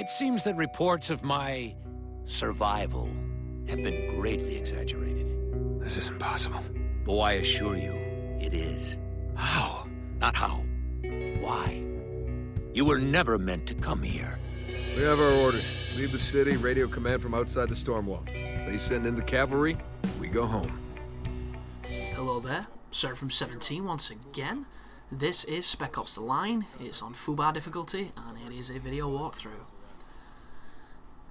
It seems that reports of my survival have been greatly exaggerated. This isn't possible. Oh, I assure you, it is. How? Not how. Why? You were never meant to come here. We have our orders. Leave the city, radio command from outside the storm wall. They send in the cavalry, we go home. Hello there, Sir from 17 once again. This is Spec Ops The Line. It's on FUBAR Difficulty, and it is a video walkthrough.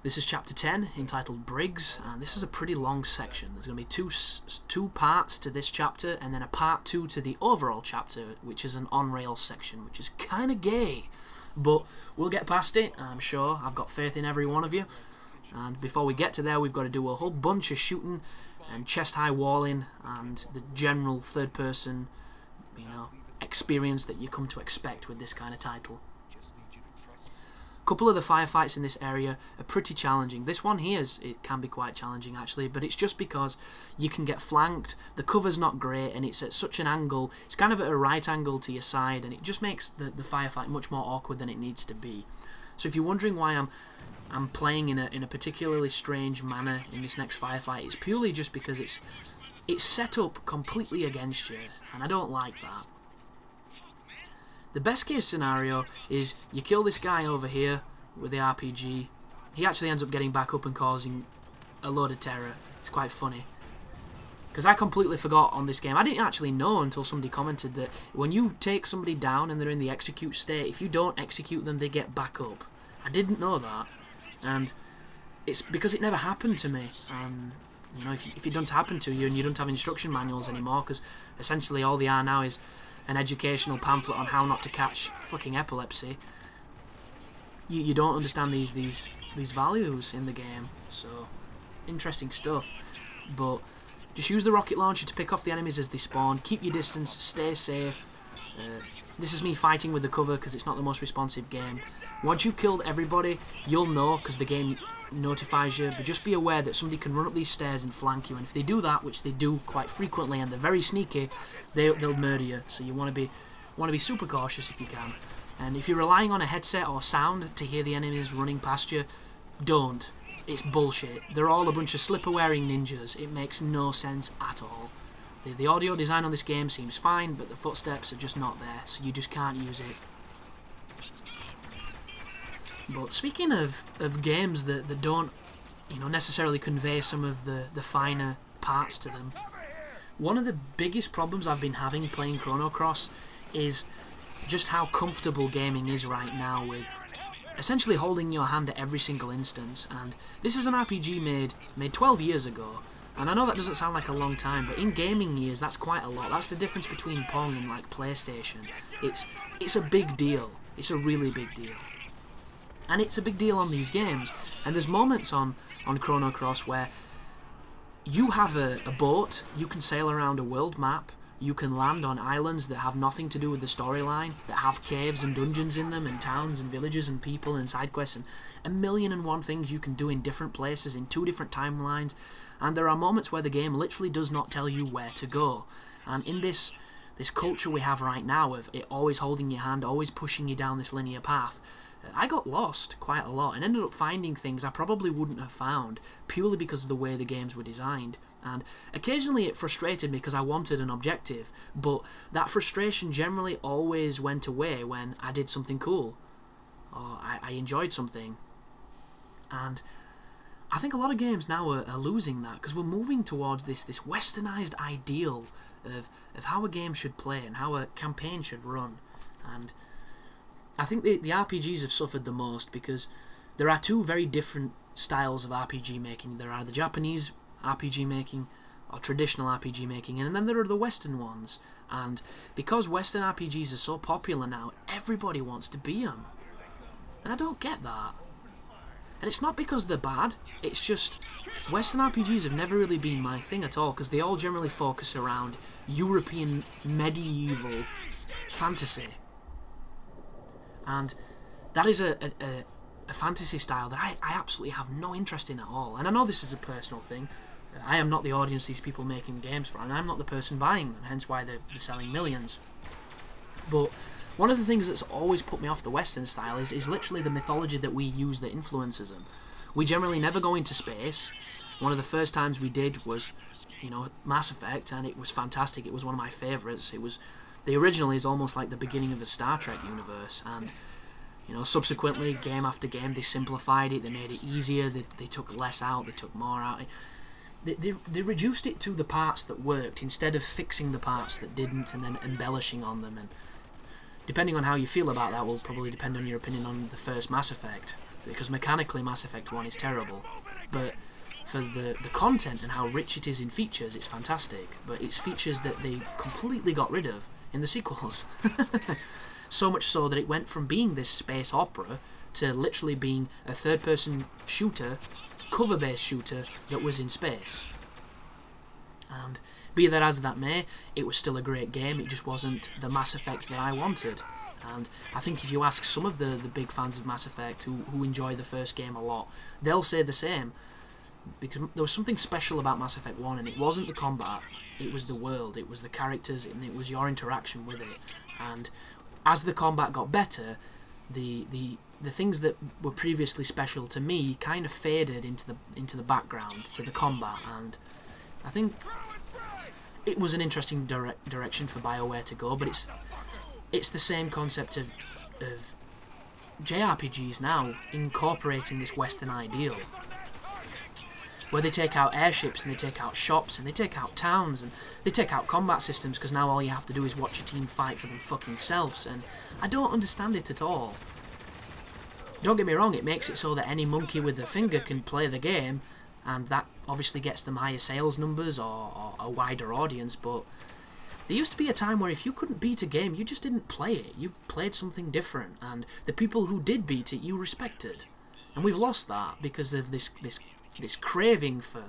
This is Chapter 10, entitled Briggs, and this is a pretty long section. There's going to be two parts to this chapter, and then a part 2 to the overall chapter, which is an on-rails section, which is kind of gay. But we'll get past it, I'm sure. I've got faith in every one of you. And before we get to there, we've got to do a whole bunch of shooting and chest-high walling and the general third-person, experience that you come to expect with this kind of title. A couple of the firefights in this area are pretty challenging. This one here, it can be quite challenging actually, but it's just because you can get flanked, the cover's not great, and it's at such an angle, it's kind of at a right angle to your side, and it just makes the firefight much more awkward than it needs to be. So if you're wondering why I'm playing in a particularly strange manner in this next firefight, it's purely just because it's set up completely against you, and I don't like that. The best case scenario is you kill this guy over here with the RPG. He actually ends up getting back up and causing a load of terror. It's quite funny. Because I completely forgot on this game. I didn't actually know until somebody commented that when you take somebody down and they're in the execute state, if you don't execute them, they get back up. I didn't know that. And it's because it never happened to me. If it don't happen to you and you don't have instruction manuals anymore, because essentially all they are now is an educational pamphlet on how not to catch fucking epilepsy. You don't understand these values in the game, so interesting stuff. But just use the rocket launcher to pick off the enemies as they spawn. Keep your distance, stay safe. This is me fighting with the cover because it's not the most responsive game. Once you've killed everybody, you'll know because the game notifies you, but just be aware that somebody can run up these stairs and flank you, and if they do that, which they do quite frequently and they're very sneaky, they'll murder you. So you want to be super cautious if you can. And if you're relying on a headset or sound to hear the enemies running past you, don't. It's bullshit. They're all a bunch of slipper-wearing ninjas. It makes no sense at all. The audio design on this game seems fine, but the footsteps are just not there, so you just can't use it. But speaking of games that don't necessarily convey some of the finer parts to them, one of the biggest problems I've been having playing Chrono Cross is just how comfortable gaming is right now, with essentially holding your hand at every single instance. And this is an RPG made 12 years ago, and I know that doesn't sound like a long time, but in gaming years that's quite a lot. That's the difference between Pong and like PlayStation. It's a big deal. It's a really big deal. And it's a big deal on these games. And there's moments on Chrono Cross where you have a boat, you can sail around a world map, you can land on islands that have nothing to do with the storyline, that have caves and dungeons in them, and towns and villages and people and side quests, and a million and one things you can do in different places, in 2 different timelines. And there are moments where the game literally does not tell you where to go. And in this culture we have right now of it always holding your hand, always pushing you down this linear path, I got lost quite a lot and ended up finding things I probably wouldn't have found purely because of the way the games were designed. And occasionally it frustrated me because I wanted an objective, but that frustration generally always went away when I did something cool or I enjoyed something. And I think a lot of games now are losing that because we're moving towards this westernized ideal of how a game should play and how a campaign should run. And I think the RPGs have suffered the most because there are 2 very different styles of RPG making. There are the Japanese RPG making, or traditional RPG making, and then there are the Western ones. And because Western RPGs are so popular now, everybody wants to be them. And I don't get that. And it's not because they're bad, it's just Western RPGs have never really been my thing at all, because they all generally focus around European medieval fantasy. And that is a fantasy style that I absolutely have no interest in at all. And I know this is a personal thing. I am not the audience these people making games for, and I'm not the person buying them, hence why they're selling millions. But one of the things that's always put me off the Western style is literally the mythology that we use that influences them. We generally never go into space. One of the first times we did was, Mass Effect, and it was fantastic. It was one of my favourites. The original is almost like the beginning of the Star Trek universe, and subsequently, game after game, they simplified it, they made it easier, they took less out, they took more out. They reduced it to the parts that worked, instead of fixing the parts that didn't and then embellishing on them. And depending on how you feel about that will probably depend on your opinion on the first Mass Effect, because mechanically Mass Effect 1 is terrible, but for the content and how rich it is in features, it's fantastic. But it's features that they completely got rid of in the sequels. So much so that it went from being this space opera to literally being a third-person shooter, cover-based shooter that was in space. And be that as that may, it was still a great game. It just wasn't the Mass Effect that I wanted. And I think if you ask some of the big fans of Mass Effect who enjoy the first game a lot, they'll say the same. Because there was something special about Mass Effect 1, and it wasn't the combat, it was the world, it was the characters, and it was your interaction with it. And as the combat got better, the things that were previously special to me kind of faded into the background, to the combat, and I think it was an interesting direction for BioWare to go. But it's the same concept of JRPGs now, incorporating this Western ideal, where they take out airships and they take out shops and they take out towns and they take out combat systems, because now all you have to do is watch your team fight for them fucking selves, and I don't understand it at all. Don't get me wrong, it makes it so that any monkey with a finger can play the game, and that obviously gets them higher sales numbers or a wider audience, but there used to be a time where if you couldn't beat a game, you just didn't play it. You played something different, and the people who did beat it, you respected. And we've lost that because of this craving for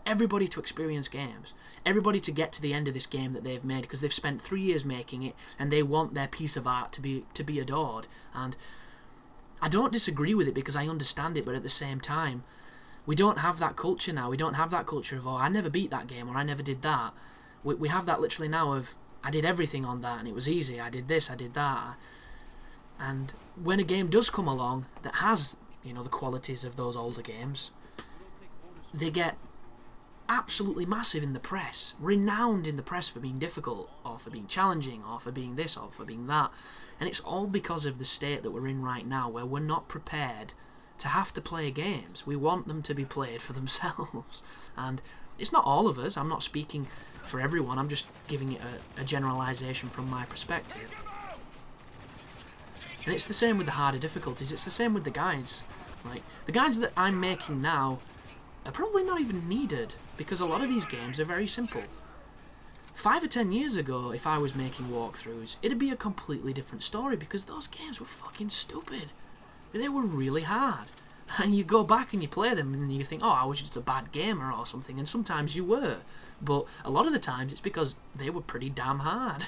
everybody to experience games, everybody to get to the end of this game that they've made, because they've spent 3 years making it and they want their piece of art to be adored. And I don't disagree with it, because I understand it, but at the same time, we don't have that culture now. We don't have that culture of, I never beat that game, or I never did that. We have that literally now of, I did everything on that and it was easy, I did this, I did that. And when a game does come along that has, the qualities of those older games, they get absolutely massive in the press, renowned in the press for being difficult, or for being challenging, or for being this, or for being that. And it's all because of the state that we're in right now, where we're not prepared to have to play games. We want them to be played for themselves. And it's not all of us, I'm not speaking for everyone, I'm just giving it a generalisation from my perspective. And it's the same with the harder difficulties, it's the same with the guides. Like, the guides that I'm making now are probably not even needed, because a lot of these games are very simple. 5 or 10 years ago, if I was making walkthroughs, it'd be a completely different story, because those games were fucking stupid. They were really hard. And you go back and you play them and you think, I was just a bad gamer or something, and sometimes you were. But a lot of the times it's because they were pretty damn hard.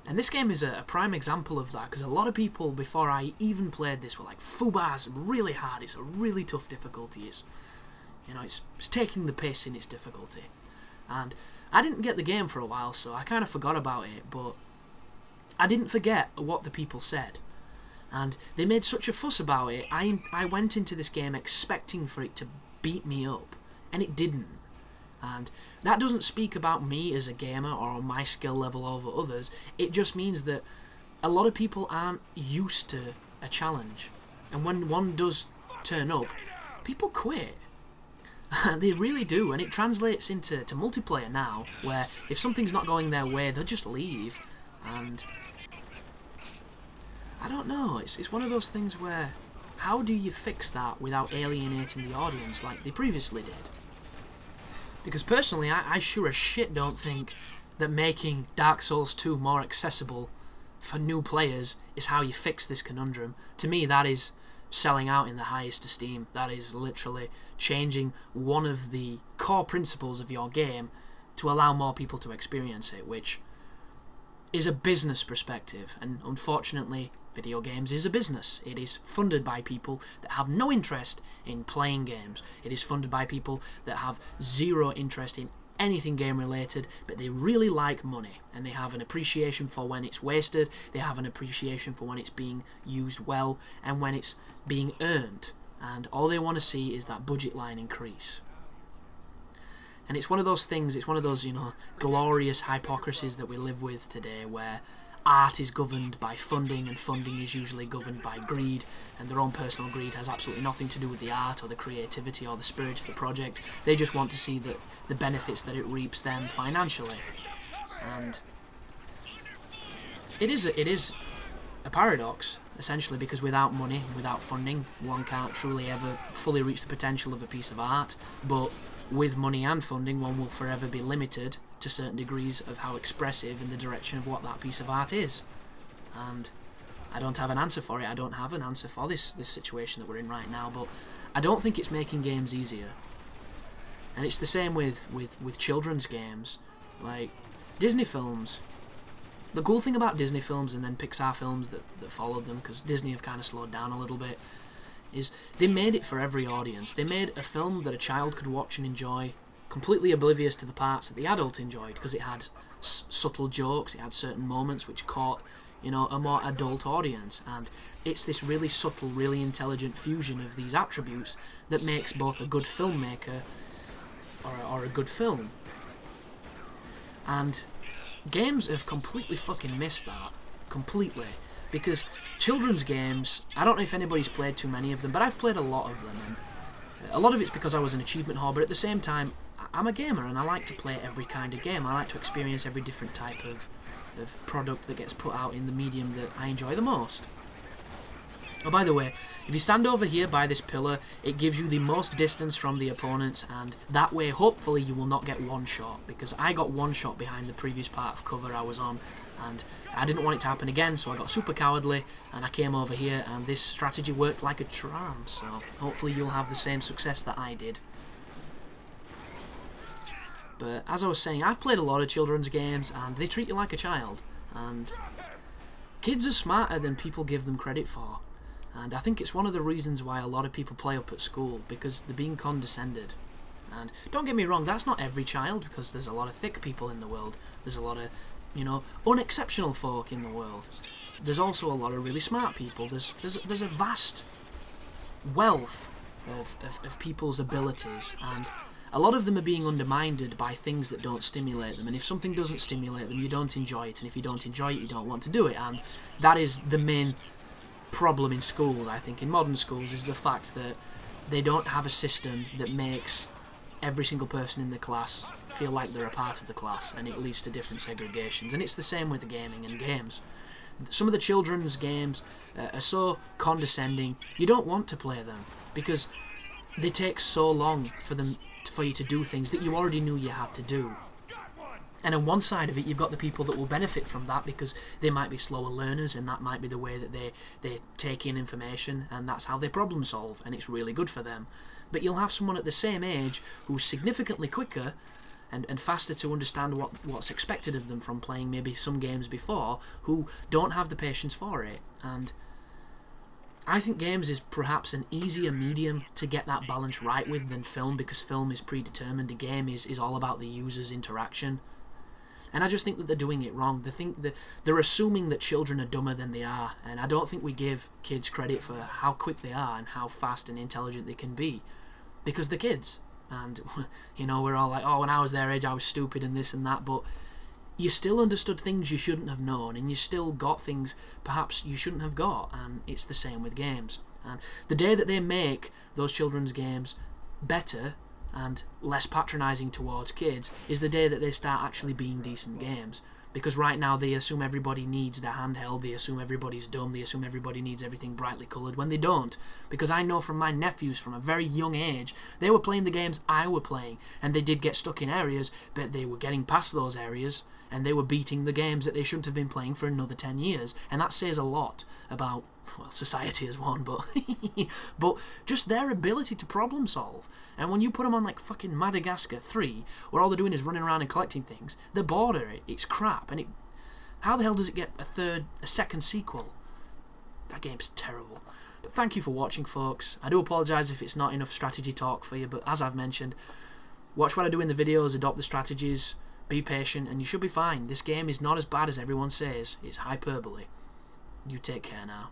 And this game is a prime example of that, because a lot of people before I even played this were like, FUBAR's really hard, it's a really tough difficulty, it's taking the piss in its difficulty. And I didn't get the game for a while, so I kind of forgot about it, but I didn't forget what the people said. And they made such a fuss about it, I went into this game expecting for it to beat me up, and it didn't. And that doesn't speak about me as a gamer or my skill level over others, it just means that a lot of people aren't used to a challenge. And when one does turn up, people quit. They really do, and it translates into multiplayer now, where if something's not going their way, they'll just leave. And I don't know, it's one of those things where, how do you fix that without alienating the audience like they previously did? Because personally, I sure as shit don't think that making Dark Souls 2 more accessible for new players is how you fix this conundrum. To me, that is selling out in the highest esteem. That is literally changing one of the core principles of your game to allow more people to experience it, which is a business perspective, and unfortunately video games is a business. It is funded by people that have no interest in playing games. It is funded by people that have zero interest in anything game related, but they really like money, and they have an appreciation for when it's wasted, they have an appreciation for when it's being used well, and when it's being earned, and all they want to see is that budget line increase. And it's one of those things, it's one of those, glorious hypocrisies that we live with today, where art is governed by funding, and funding is usually governed by greed, and their own personal greed has absolutely nothing to do with the art or the creativity or the spirit of the project. They just want to see the benefits that it reaps them financially. And it is a paradox, essentially, because without money, without funding, one can't truly ever fully reach the potential of a piece of art, but with money and funding, one will forever be limited to certain degrees of how expressive in the direction of what that piece of art is. And I don't have an answer for it. I don't have an answer for this situation that we're in right now, but I don't think it's making games easier. And it's the same with children's games, like Disney films. The cool thing about Disney films and then Pixar films that followed them, because Disney have kind of slowed down a little bit, is they made it for every audience. They made a film that a child could watch and enjoy, completely oblivious to the parts that the adult enjoyed, because it had subtle jokes, it had certain moments which caught, a more adult audience, and it's this really subtle, really intelligent fusion of these attributes that makes both a good filmmaker or a good film. And games have completely fucking missed that, completely. Because children's games, I don't know if anybody's played too many of them, but I've played a lot of them, and a lot of it's because I was an achievement whore, but at the same time, I'm a gamer, and I like to play every kind of game. I like to experience every different type of product that gets put out in the medium that I enjoy the most. Oh, by the way, if you stand over here by this pillar, it gives you the most distance from the opponents, and that way, hopefully, you will not get one shot, because I got one shot behind the previous part of cover I was on, and I didn't want it to happen again, so I got super cowardly, and I came over here, and this strategy worked like a charm, so hopefully you'll have the same success that I did. But as I was saying, I've played a lot of children's games, and they treat you like a child, and kids are smarter than people give them credit for. And I think it's one of the reasons why a lot of people play up at school, because they're being condescended. And don't get me wrong, that's not every child, because there's a lot of thick people in the world. There's a lot of, unexceptional folk in the world. There's also a lot of really smart people. There's a vast wealth of people's abilities, and a lot of them are being undermined by things that don't stimulate them. And if something doesn't stimulate them, you don't enjoy it. And if you don't enjoy it, you don't want to do it. And that is the main problem in schools, I think, in modern schools, is the fact that they don't have a system that makes every single person in the class feel like they're a part of the class, and it leads to different segregations. And it's the same with gaming and games. Some of the children's games are so condescending, you don't want to play them, because they take so long for you to do things that you already knew you had to do. And on one side of it, you've got the people that will benefit from that, because they might be slower learners, and that might be the way that they take in information, and that's how they problem solve, and it's really good for them. But you'll have someone at the same age who's significantly quicker and faster to understand what's expected of them from playing maybe some games before, who don't have the patience for it. And I think games is perhaps an easier medium to get that balance right with than film, because film is predetermined. The game is all about the user's interaction. And I just think that they're doing it wrong. They think that they're assuming that children are dumber than they are, and I don't think we give kids credit for how quick they are and how fast and intelligent they can be, because they're kids. And we're all like, oh, when I was their age I was stupid and this and that, but you still understood things you shouldn't have known, and you still got things perhaps you shouldn't have got. And it's the same with games. And the day that they make those children's games better and less patronising towards kids is the day that they start actually being decent games. Because right now they assume everybody needs their handheld, they assume everybody's dumb, they assume everybody needs everything brightly coloured, when they don't. Because I know from my nephews from a very young age, they were playing the games I were playing, and they did get stuck in areas, but they were getting past those areas, and they were beating the games that they shouldn't have been playing for another 10 years. And that says a lot about, well, society as one, but but just their ability to problem solve. And when you put them on like fucking Madagascar 3, where all they're doing is running around and collecting things, they're bored of it. It's crap. And how the hell does it get a second sequel? That game's terrible. But thank you for watching, folks. I do apologise if it's not enough strategy talk for you, but as I've mentioned, Watch what I do in the videos, adopt the strategies, be patient, and you should be fine. This game is not as bad as everyone says. It's hyperbole. You take care now.